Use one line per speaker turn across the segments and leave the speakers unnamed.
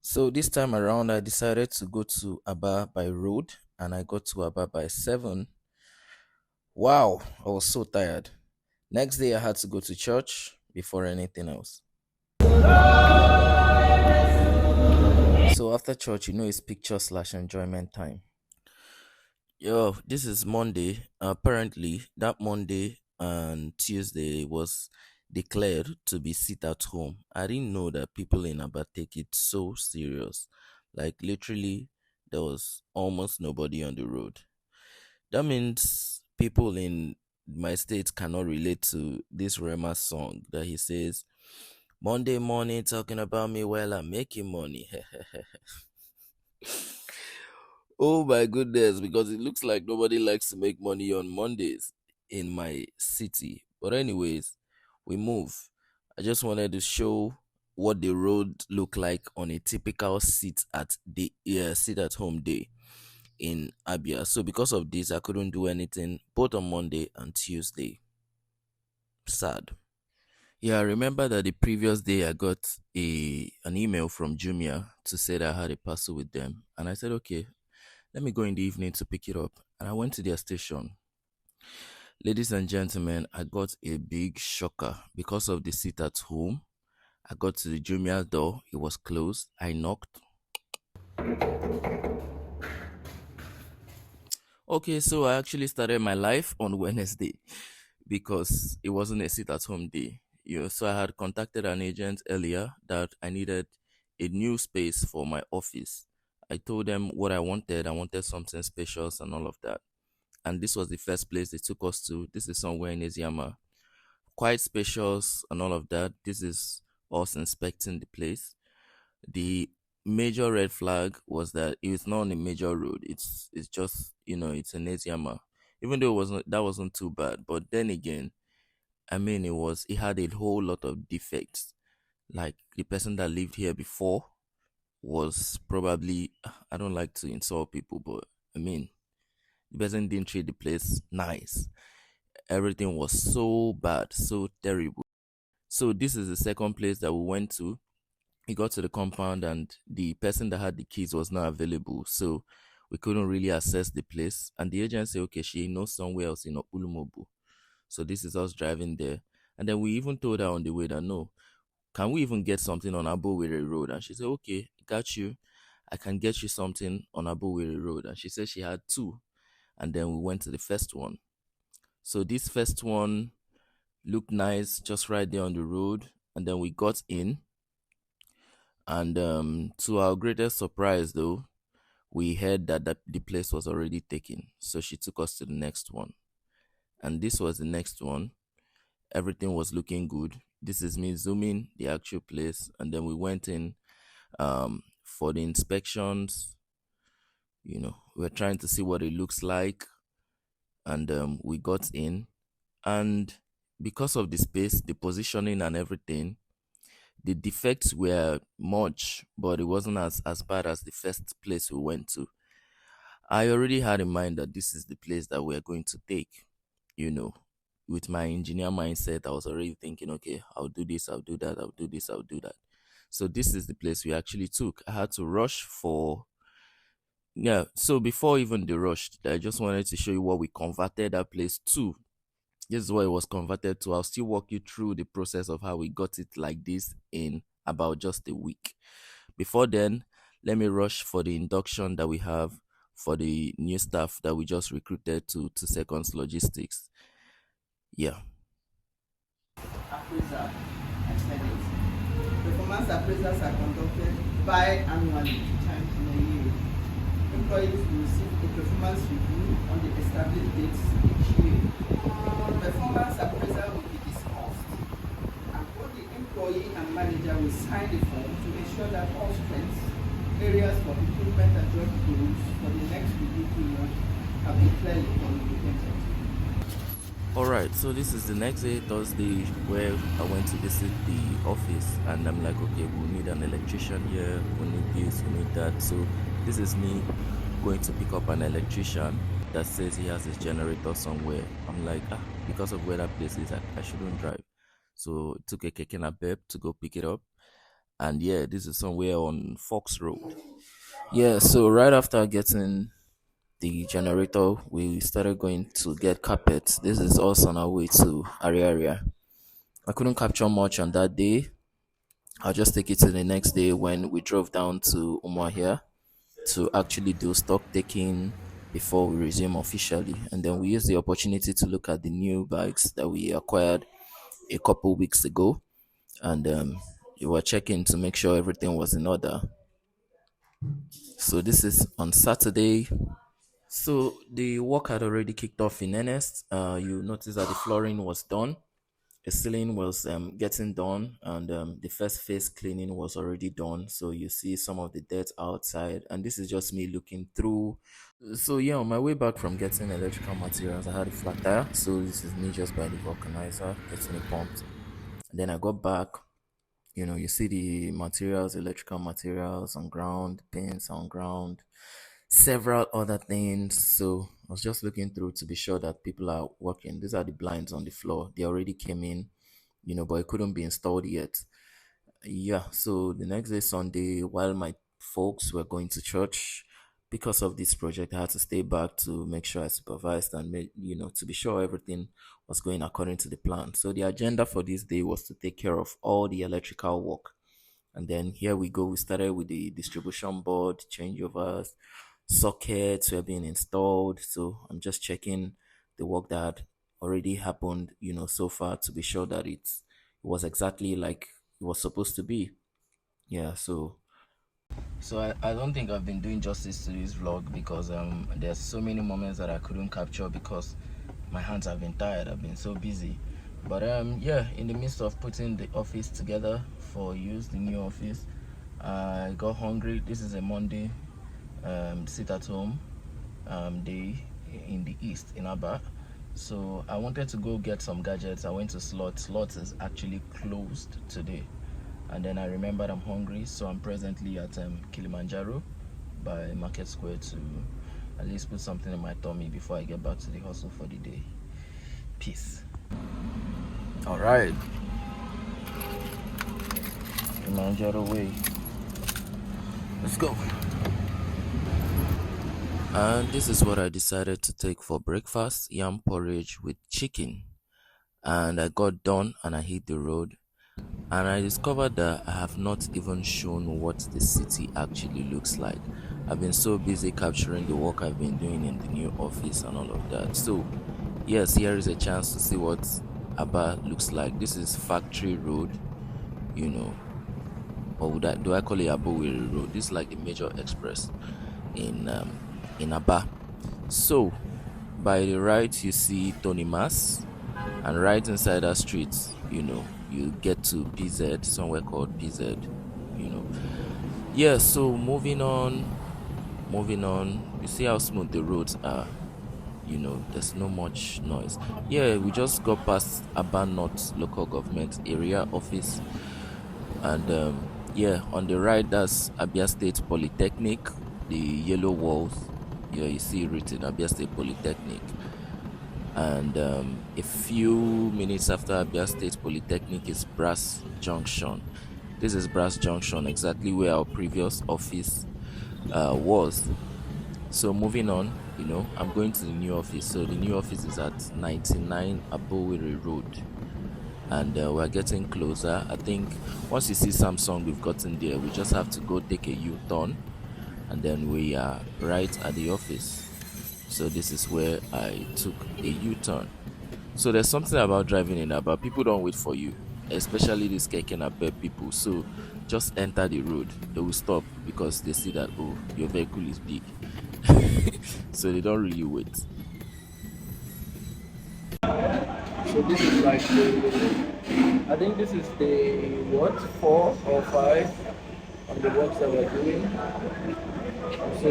So this time around, I decided to go to Abba by road, and I got to Abba by 7. Wow, I was so tired. Next day, I had to go to church before anything else. So after church, it's picture slash enjoyment time. Yo, this is Monday. Apparently, that Monday and Tuesday was declared to be sit at home. I didn't know that people in Abba take it so serious. Like, literally, there was almost nobody on the road. That means people in my state cannot relate to this Rema song that he says, Monday morning talking about me while I'm making money. Oh my goodness, because it looks like nobody likes to make money on Mondays in my city. But anyways, we move. I just wanted to show what the road look like on a typical sit at home day in Abia. So because of this, I couldn't do anything both on Monday and Tuesday. Sad. Yeah, I remember that the previous day I got an email from Jumia to say that I had a parcel with them, and I said, okay, let me go in the evening to pick it up. And I went to their station. Ladies and gentlemen, I got a big shocker because of the seat at home. I got to the Jumia door, it was closed. I knocked. Okay, so I actually started my life on Wednesday because it wasn't a sit at home day. So I had contacted an agent earlier that I needed a new space for my office. I told them what I wanted. I wanted something spacious and all of that. And this was the first place they took us to. This is somewhere in Eziama. Quite spacious and all of that. This is us inspecting the place. The major red flag was that it's not on a major road. It's just it's an Eziama. Even though that wasn't too bad, but then again, I mean it had a whole lot of defects. Like the person that lived here before was probably, I don't like to insult people, but I mean the person didn't treat the place nice. Everything was so bad, so terrible. So this is the second place that we went to. We got to the compound and the person that had the keys was not available. So we couldn't really access the place. And the agent said, okay, she knows somewhere else in Ulumobu. So this is us driving there. And then we even told her on the way that no, can we even get something on Abowere Road? And she said, okay, got you. I can get you something on Abowere Road. And she said she had two. And then we went to the first one. So this first one looked nice, just right there on the road. And then we got in. And to our greatest surprise, though, we heard that the place was already taken. So she took us to the next one. And this was the next one. Everything was looking good. This is me zooming the actual place. And then we went in for the inspections. We're trying to see what it looks like. And we got in. And because of the space, the positioning and everything, the defects were much, but it wasn't as bad as the first place we went to. I already had in mind that this is the place that we're going to take. With my engineer mindset, I was already thinking, okay, I'll do this, I'll do that, I'll do this, I'll do that. So this is the place we actually took. I had to rush for. Yeah, so before even the rush, I just wanted to show you what we converted that place to. This is what it was converted to. I'll still walk you through the process of how we got it like this in about just a week. Before then, let me rush for the induction that we have for the new staff that we just recruited to Seconds Logistics. Yeah.
Appraiser and studies. Performance appraisals are conducted biannually, 2 times in a year. Employees will receive a performance review on the established dates each year. The performance appraisal will be discussed, and both the employee and manager will sign the form to ensure that all strengths, areas for improvement, and job goals for the next review period have been clearly communicated.
All right, so this is the next day, Thursday, where I went to visit the office, and I'm like, okay, we need an electrician here, we need this, we need that. So this is me going to pick up an electrician that says he has his generator somewhere. I'm like, because of where that place is, I shouldn't drive. So took a keke napep to go pick it up. And yeah, this is somewhere on Fox Road. Yeah, so right after getting the generator, we started going to get carpets. This is us on our way to Area. I couldn't capture much on that day. I'll just take it to the next day when we drove down to Umuahia to actually do stock taking before we resume officially. And then we used the opportunity to look at the new bikes that we acquired a couple weeks ago. And we were checking to make sure everything was in order. So this is on Saturday. So the work had already kicked off in earnest. You notice that the flooring was done, the ceiling was getting done, and the first face cleaning was already done. So you see some of the dirt outside, and this is just me looking through. So yeah, on my way back from getting electrical materials, I had a flat tire. So this is me just by the vulcanizer getting it pumped. And then I got back. You see the materials, electrical materials on ground, pins on ground, several other things. So I was just looking through to be sure that people are working. These are the blinds on the floor. They already came in, but it couldn't be installed yet. Yeah, so the next day, Sunday, while my folks were going to church, because of this project, I had to stay back to make sure I supervised and to be sure everything was going according to the plan. So the agenda for this day was to take care of all the electrical work. And then here we go. We started with the distribution board, changeovers, sockets were being installed. So I'm just checking the work that already happened, so far to be sure that it was exactly like it was supposed to be. Yeah, so I don't think I've been doing justice to this vlog because there's so many moments that I couldn't capture because my hands have been tired. I've been so busy. But yeah, in the midst of putting the office together for use, the new office, I got hungry. This is a Monday sit at home day in the east in Abia. So I wanted to go get some gadgets. I went to Slot. Slot is actually closed today. And then I remembered I'm hungry, so I'm presently at Kilimanjaro by Market Square to at least put something in my tummy before I get back to the hustle for the day. Peace. All right, Kilimanjaro way. Let's go. And this is what I decided to take for breakfast: yam porridge with chicken. And I got done and I hit the road. And I discovered that I have not even shown what the city actually looks like. I've been so busy capturing the work I've been doing in the new office and all of that. So, yes, here is a chance to see what Aba looks like. This is Factory Road, you know, or do I call it Abowiri Road? This is like the major express in Aba. So, by the right, you see Tony Mas, and right inside that street, you get to PZ, somewhere called PZ, you know. Yeah, so moving on, you see how smooth the roads are, there's no much noise. Yeah, we just got past Aba North local government area office, and yeah, on the right, that's Abia State Polytechnic, the yellow walls. Yeah, you see written Abia State Polytechnic. And a few minutes after Abia State Polytechnic is Brass Junction. This is Brass Junction, exactly where our previous office was. So moving on, I'm going to the new office. So the new office is at 99 Abowiri Road, and we're getting closer. I think once you see Samsung, we've gotten there. We just have to go take a U-turn, and then we are right at the office. So this is where I took a U-turn. So there's something about driving in Aba. People don't wait for you, especially these keke napep people. So just enter the road. They will stop because they see that, oh, your vehicle is big. So they don't really wait. So this is like I think this is the what, 4 or 5 on the works that we're doing. I'm so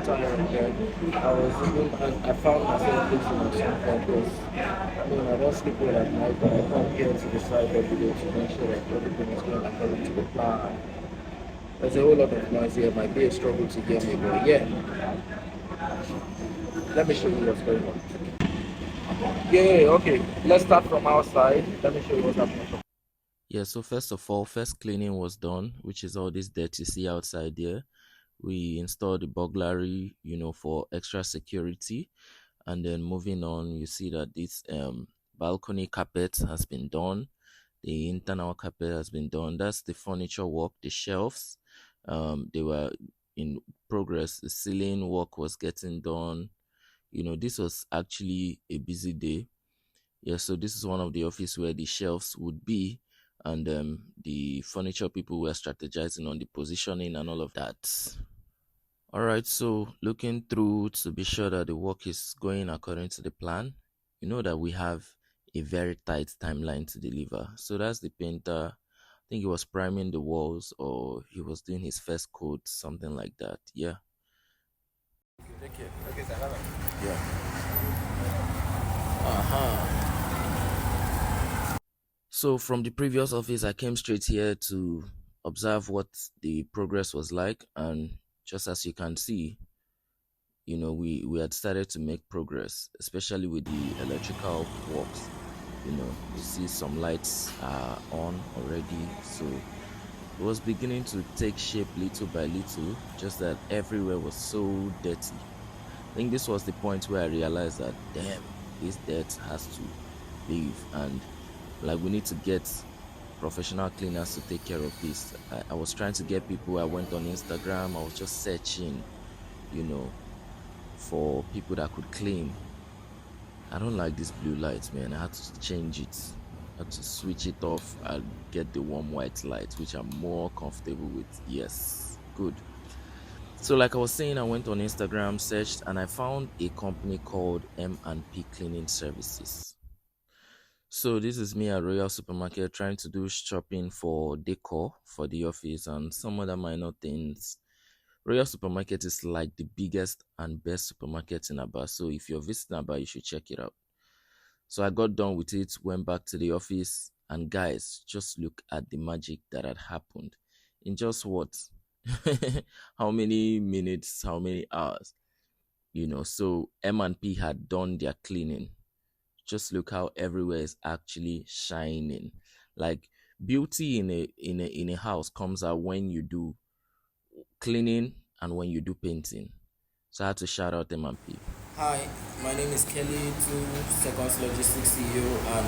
tired again. I found myself thinking of something because I don't sleep well at night, but I come here to the side every day to make sure that everything is going according to the plan. There's a whole lot of noise here. My be a struggle to hear me, but yeah. Let me show you what's going on. Yeah, okay. Let's start from outside. Let me show you what's happening. Yeah, so first of all, first cleaning was done, which is all this dirt you see outside there. We installed the burglary, for extra security. And then moving on, you see that this balcony carpet has been done. The internal carpet has been done. That's the furniture work, the shelves. They were in progress. The ceiling work was getting done. This was actually a busy day. Yeah, so this is one of the office where the shelves would be, and the furniture people were strategizing on the positioning and all of that. All right, so looking through to be sure that the work is going according to the plan, you know that we have a very tight timeline to deliver. So that's the painter. I think he was priming the walls or he was doing his first coat, something like that. Yeah.
Take care. Okay, sir. Bye-bye.
Yeah. Uh-huh. So from the previous office, I came straight here to observe what the progress was like, and just as you can see, we had started to make progress, especially with the electrical works. You see some lights are on already, so it was beginning to take shape little by little, just that everywhere was so dirty. I think this was the point where I realized that, damn, this dirt has to leave, and like we need to get professional cleaners to take care of this. I was trying to get people. I went on Instagram. I was just searching, you know, for people that could clean. I don't like this blue light, man. I had to change it. I had to switch it off and get the warm white light, which I'm more comfortable with. Yes, good. So, like I was saying, I went on Instagram, searched, and I found a company called M&P Cleaning Services. So this is me at Royal Supermarket trying to do shopping for decor for the office and some other minor things. Royal Supermarket is like the biggest and best supermarket in Abia. So if you're visiting Abia, you should check it out. So I got done with it, went back to the office, and guys, just look at the magic that had happened in just what? How many minutes, how many hours? So M&P had done their cleaning. Just look how everywhere is actually shining. Like beauty in a house comes out when you do cleaning and when you do painting. So I had to shout out M&P.
Hi, my name is Kelly, 2 Seconds Logistics CEO, and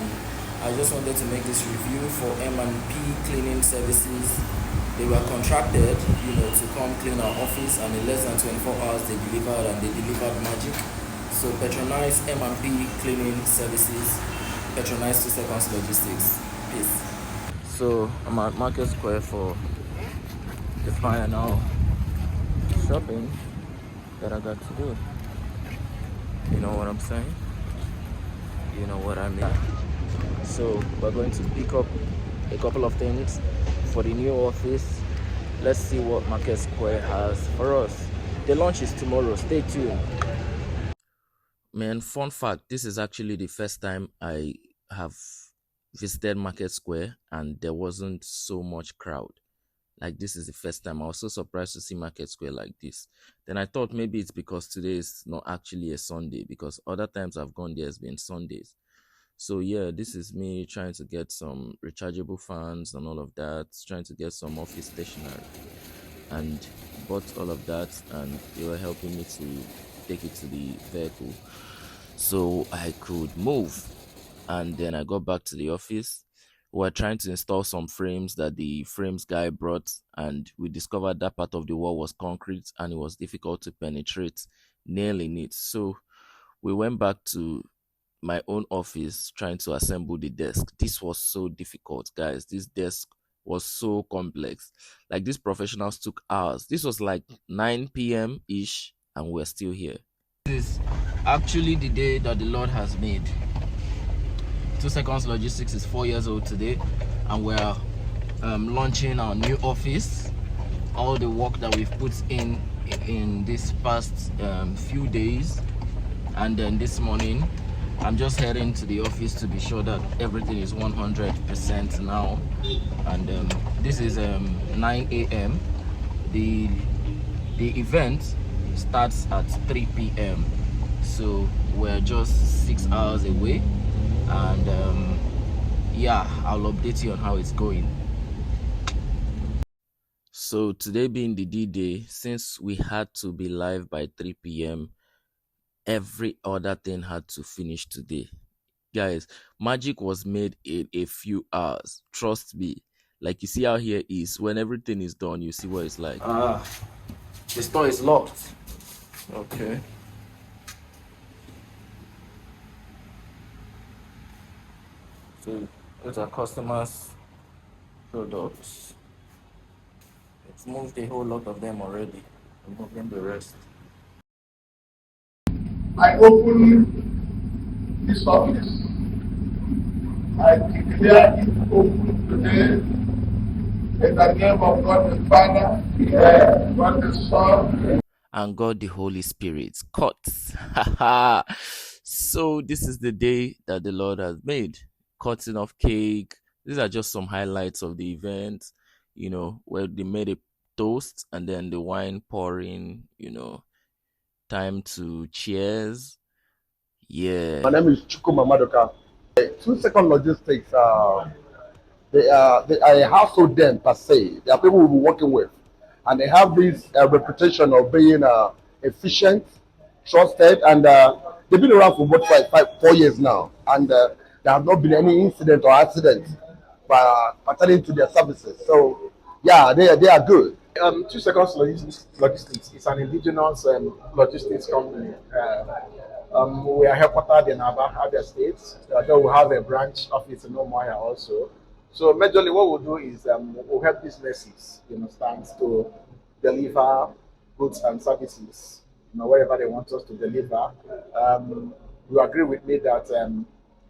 I just wanted to make this review for M&P Cleaning Services. They were contracted, to come clean our office, and in less than 24 hours they delivered, and they delivered magic. So patronize M&P Cleaning Services, patronize 2 Seconds Logistics. Peace.
So I'm at Market Square for the final shopping that I got to do. You know what I'm saying? You know what I mean? So we're going to pick up a couple of things for the new office. Let's see what Market Square has for us. The launch is tomorrow. Stay tuned. Man, fun fact, this is actually the first time I have visited Market Square and there wasn't so much crowd. Like, this is the first time. I was so surprised to see Market Square like this. Then I thought maybe it's because today is not actually a Sunday, because other times I've gone there has been Sundays. So yeah, this is me trying to get some rechargeable fans and all of that, trying to get some office stationery, and bought all of that, and they were helping me to take it to the vehicle so I could move. And then I got back to the office. We were trying to install some frames that the frames guy brought, and we discovered that part of the wall was concrete and it was difficult to penetrate nailing it. So we went back to my own office trying to assemble the desk. This was so difficult, guys. This desk was so complex. Like, these professionals took hours. This was like 9 p.m. ish, and we're still here. This is actually the day that the Lord has made. 2 Seconds Logistics is 4 years old today, and we're launching our new office. All the work that we've put in this past few days, and then this morning I'm just heading to the office to be sure that everything is 100% now. And this is 9 a.m. The event starts at 3 p.m. So we're just 6 hours away, and
Yeah, I'll update you on how it's going.
So today being the D-Day, since we had to be live by 3 p.m., every other thing had to finish today. Guys, magic was made in a few hours. Trust me. Like you see how here is when everything is done, you see what it's like.
Ah, the store is locked. Okay. So those are customers' products. It's moved a whole lot of them already. I'm moving the rest.
I open this office. I declare it open today in the name of God the Father, God the Son,
And God the Holy Spirit. Cut. So this is the day that the Lord has made. Cutting of cake. These are just some highlights of the event, where they made a toast and then the wine pouring, time to cheers.
My
Yeah.
name is Chukuma Madoka. 2 second logistics. They are a household den per se. They are people we'll be working with, and they have this reputation of being efficient, trusted, and they've been around for about 4 years now, and there have not been any incident or accident pertaining to their services. So, yeah, they are good.
2 Seconds Logistics is an indigenous logistics company. We are headquartered in Abia State. Though we have a branch office in Omoya also. So majorly what we'll do is we'll help businesses, understand, to deliver goods and services, wherever they want us to deliver. You agree with me that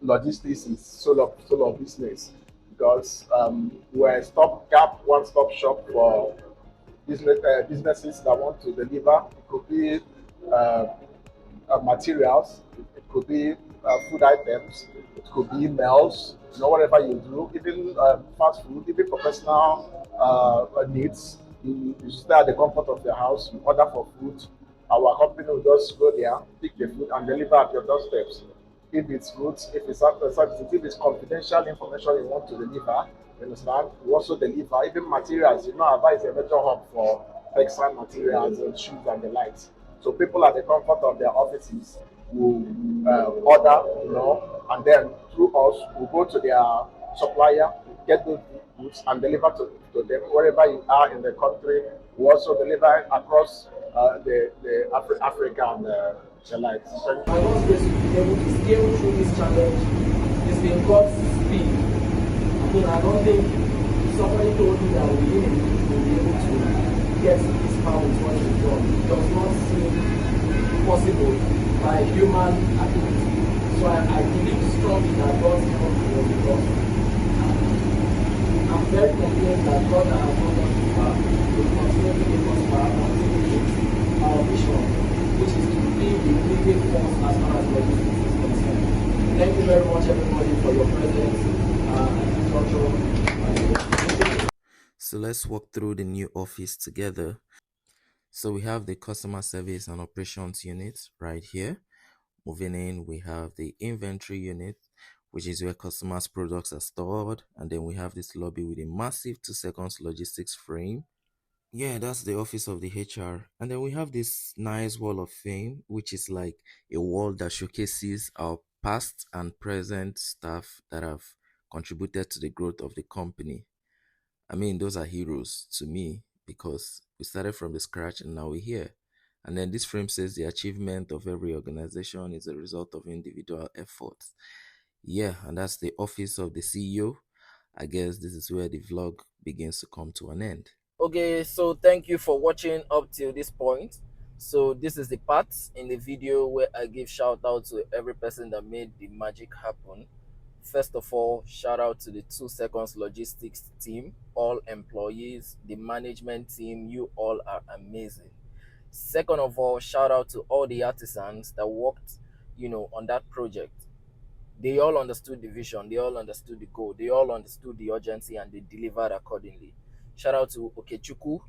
logistics is solo business because we're a stop gap, one stop shop for businesses that want to deliver. It could be uh, materials, it could be food items, it could be emails, whatever you do, even fast food, even for personal needs. You stay at the comfort of your house, you order for food. Our company will just go there, pick the food, and deliver at your doorsteps. If it's goods, if it's after services, if it's confidential information you want to deliver, you understand? We also deliver even materials. Aba is a major hub for textile materials and shoes and the likes. So people at the comfort of their offices will order, and then through us, we'll go to their supplier, get those goods, and deliver to them wherever you are in the country. We also deliver across Africa and the likes.
By God's grace, we've been able to scale through this challenge. It's been God's speed. I don't think somebody told me that within a week we'll be able to get this far with what we've done. It does not seem possible by human activity. So I believe strongly that God's help will be done. I'm very confident that God that has brought us this far will continue to take us far until we hit our vision, which is to be the leading force as far as logistics is concerned. Thank you very much, everybody, for your presence and instruction.
So let's walk through the new office together. So we have the customer service and operations unit right here. Moving in, we have the inventory unit, which is where customers' products are stored. And then we have this lobby with a massive 2 seconds logistics frame. Yeah, that's the office of the HR. And then we have this nice wall of fame, which is like a wall that showcases our past and present staff that have contributed to the growth of the company. I mean, those are heroes to me because we started from the scratch and now we're here. And then this frame says the achievement of every organization is a result of individual efforts. Yeah, and that's the office of the CEO. I guess this is where the vlog begins to come to an end.
Okay, so thank you for watching up till this point. So this is the part in the video where I give shout out to every person that made the magic happen. First of all, shout out to the 2 Seconds Logistics team, all employees, the management team. You all are amazing. Second of all, shout out to all the artisans that worked, on that project. They all understood the vision, they all understood the goal, they all understood the urgency, and they delivered accordingly. Shout out to Okechuku,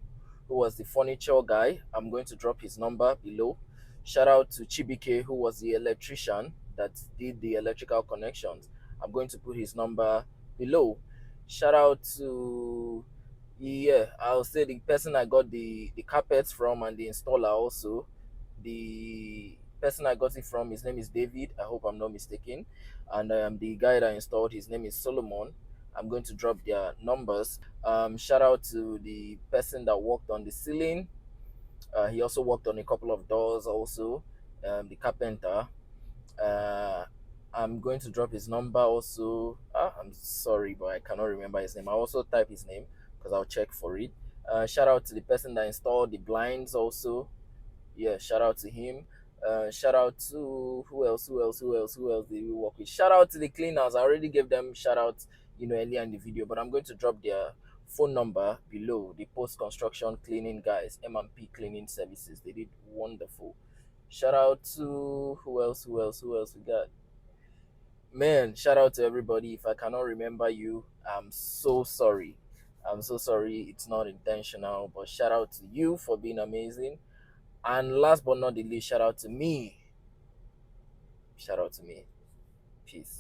who was the furniture guy. I'm going to drop his number below. Shout out to Chibike, who was the electrician that did the electrical connections. I'm going to put his number below. Shout out to, yeah, I'll say the person I got the carpets from and the installer also. The person I got it from, his name is David. I hope I'm not mistaken. And the guy that installed, his name is Solomon. I'm going to drop their numbers. Shout out to the person that worked on the ceiling. He also worked on a couple of doors also. The carpenter. Uh, I'm going to drop his number also. I'm sorry, but I cannot remember his name. I'll also type his name because I'll check for it. Shout out to the person that installed the blinds also. Yeah, shout out to him. Shout out to who else? Who else did we work with? Shout out to the cleaners. I already gave them shout out, earlier in the video, but I'm going to drop their phone number below. The post construction cleaning guys, M&P Cleaning Services. They did wonderful. Shout out to who else we got? Man, shout out to everybody. If I cannot remember you, I'm so sorry. I'm so sorry. It's not intentional, but shout out to you for being amazing. And last but not the least, shout out to me. Shout out to me. Peace.